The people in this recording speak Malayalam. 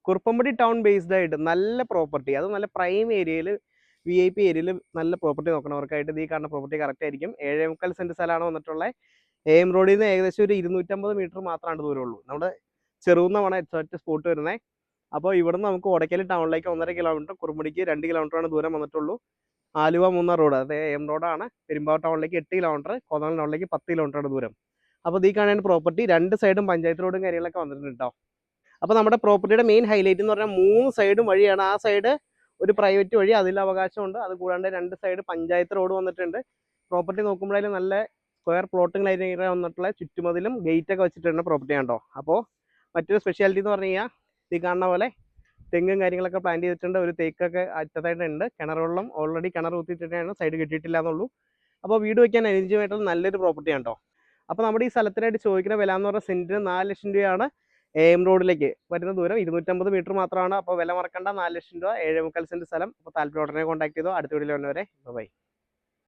കുറുപ്പമ്പടി ടൗൺ ബേസ്ഡ് ആയിട്ട് നല്ല പ്രോപ്പർട്ടി, അത് നല്ല പ്രൈം ഏരിയയിൽ VIP ഏരിയയിൽ നല്ല പ്രോപ്പർട്ടി നോക്കണവർക്കായിട്ട് ഈ കാണുന്ന പ്രോപ്പർട്ടി കറക്റ്റ് ആയിരിക്കും. 7.25 സെന്റ് സ്ഥലമാണ് വന്നിട്ടുള്ളത്. AM റോഡിൽ നിന്ന് ഏകദേശം ഒരു 250 മീറ്റർ മാത്രമാണ് ദൂരമുള്ളൂ. നമ്മുടെ ചെറുകുന്നമാണ് എക്സാക്ട് സ്പോട്ട് വരുന്നത്. അപ്പോൾ ഇവിടുന്ന് നമുക്ക് ഓടക്കൽ ടൗണിലേക്ക് 1.5 കിലോമീറ്റർ, കുറുമ്പടിക്ക് 2 കിലോമീറ്ററാണ് ദൂരം വന്നിട്ടുള്ളൂ. ആലുവ മൂന്നാർ റോഡ്, അതായത് AM റോഡാണ്. പെരുമ്പാവൂർ ടൗണിലേക്ക് 8 കിലോമീറ്റർ, കോതമംഗലം ടൗണിലേക്ക് 10 കിലോമീറ്ററാണ് ദൂരം. അപ്പോൾ ഈ കാണുന്ന പ്രോപ്പർട്ടി 2 സൈഡും പഞ്ചായത്ത് റോഡും കാര്യങ്ങളൊക്കെ വന്നിട്ടുണ്ട് കേട്ടോ. അപ്പോൾ നമ്മുടെ പ്രോപ്പർട്ടിയുടെ മെയിൻ ഹൈലൈറ്റ് എന്ന് പറഞ്ഞാൽ 3 സൈഡും വഴിയാണ്. ആ സൈഡ് ഒരു പ്രൈവറ്റ് വഴി, അതിൽ അവകാശമുണ്ട്. അത് കൂടാണ്ട് 2 സൈഡ് പഞ്ചായത്ത് റോഡ് വന്നിട്ടുണ്ട്. പ്രോപ്പർട്ടി നോക്കുമ്പോഴായാലും നല്ല സ്ക്വയർ പ്ലോട്ടിംഗ് ഏരിയ വന്നിട്ടുള്ള ചുറ്റുമതിലും ഗേറ്റ് ഒക്കെ വെച്ചിട്ടുണ്ട് പ്രോപ്പർട്ടി കണ്ടോ. അപ്പോൾ മറ്റൊരു സ്പെഷ്യാലിറ്റി എന്ന് പറഞ്ഞു കഴിഞ്ഞാൽ ഈ കാണുന്ന പോലെ തെങ്ങും കാര്യങ്ങളൊക്കെ പ്ലാൻ ചെയ്തിട്ടുണ്ട്. ഒരു തേക്കൊക്കെ അറ്റത്തായിട്ടുണ്ട്. കിണർ വെള്ളം ഓൾറെഡി കിണർ കുത്തിയിട്ടാണ്, സൈഡ് കിട്ടിയിട്ടില്ല എന്നുള്ളൂ. അപ്പോൾ വീട് വയ്ക്കാൻ അനുയോജ്യമായിട്ടുള്ള നല്ലൊരു പ്രോപ്പർട്ടി ആണ് കേട്ടോ. അപ്പോൾ നമ്മുടെ ഈ സ്ഥലത്തിനായിട്ട് ചോദിക്കുന്ന വില എന്ന് പറഞ്ഞാൽ സെൻറ്റിന് 4 ലക്ഷം രൂപയാണ്. AM റോഡിലേക്ക് വരുന്ന ദൂരം 250 മീറ്റർ മാത്രമാണ്. അപ്പോൾ വില മറക്കണ്ട, 4 ലക്ഷം രൂപ, 7.25 സെന്റ് സ്ഥലം. അപ്പോൾ താല്പര്യം ഉടനെ കോൺടാക്ട് ചെയ്തോ. അടുത്ത വീഡിയോയിൽ വന്നവരെ ബൈ.